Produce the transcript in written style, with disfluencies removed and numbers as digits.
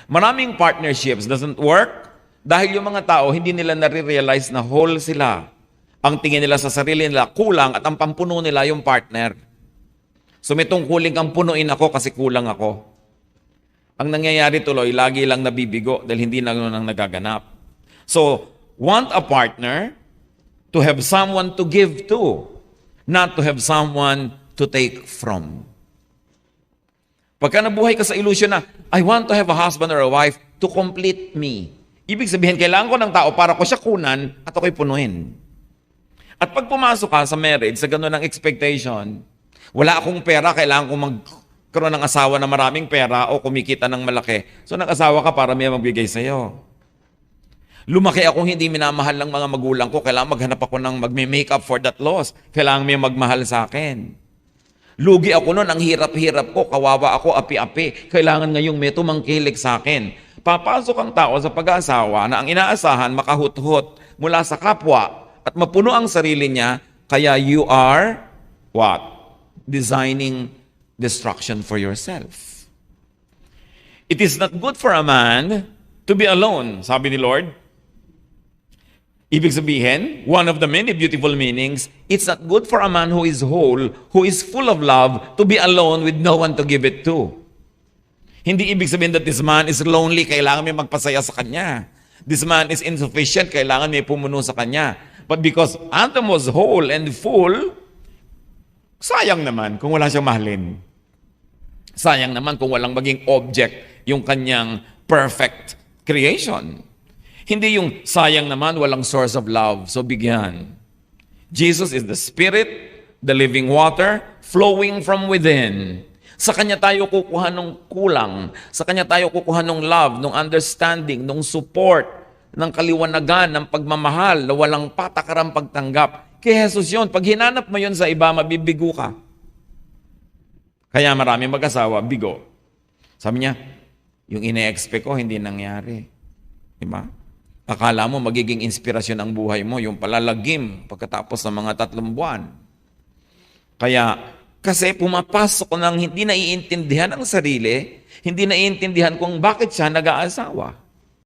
Maraming partnerships doesn't work dahil yung mga tao hindi nila nare-realize na whole sila. Ang tingin nila sa sarili nila kulang at ang pampuno nila yung partner. So may tungkulin kang punuin ako kasi kulang ako. Ang nangyayari tuloy, lagi lang nabibigo dahil hindi na nang nagaganap. So, want a partner to have someone to give to, not to have someone to take from. Pagka nabuhay ka sa illusion na, I want to have a husband or a wife to complete me. Ibig sabihin, kailangan ko ng tao para ko siya kunan at ako'y punuin. At pag pumasok ka sa marriage, sa ganun ng expectation, wala akong pera, kailangan kong magkaroon ng asawa na maraming pera o kumikita ng malaki. So nag-asawa ka para may magbigay sa'yo. Lumaki akong hindi minamahal ng mga magulang ko, kailangan maghanap ako ng magme-make up for that loss. Kailangan may magmahal sa akin. Lugi ako noon, ang hirap-hirap ko, kawawa ako, api-api. Kailangan ngayong may tumangkilik sa akin. Papasok ang tao sa pag-aasawa na ang inaasahan makahut-hut mula sa kapwa at mapuno ang sarili niya, kaya you are, what? Designing destruction for yourself. It is not good for a man to be alone, sabi ni Lord. Ibig sabihin, one of the many beautiful meanings, it's not good for a man who is whole, who is full of love, to be alone with no one to give it to. Hindi ibig sabihin that this man is lonely, kailangan may magpasaya sa kanya. This man is insufficient, kailangan may pumuno sa kanya. But because Adam was whole and full, sayang naman kung wala siyang mahalin. Sayang naman kung walang maging object yung kanyang perfect creation. Hindi yung sayang naman, walang source of love. So bigyan. Jesus is the Spirit, the living water, flowing from within. Sa Kanya tayo kukuha ng kulang. Sa Kanya tayo kukuha ng love, ng understanding, ng support, ng kaliwanagan, ng pagmamahal, na walang patakaran pagtanggap. Kay Jesus yun. Pag hinanap mo yun sa iba, mabibigo ka. Kaya maraming mag-asawa, bigo. Sabi niya, yung ine-expect ko, hindi nangyari. Diba? Akala mo magiging inspirasyon ang buhay mo, yung palalagim pagkatapos ng mga 3 buwan. Kaya, kasi pumapasok ng hindi naiintindihan ang sarili, hindi naiintindihan kung bakit siya nag-aasawa.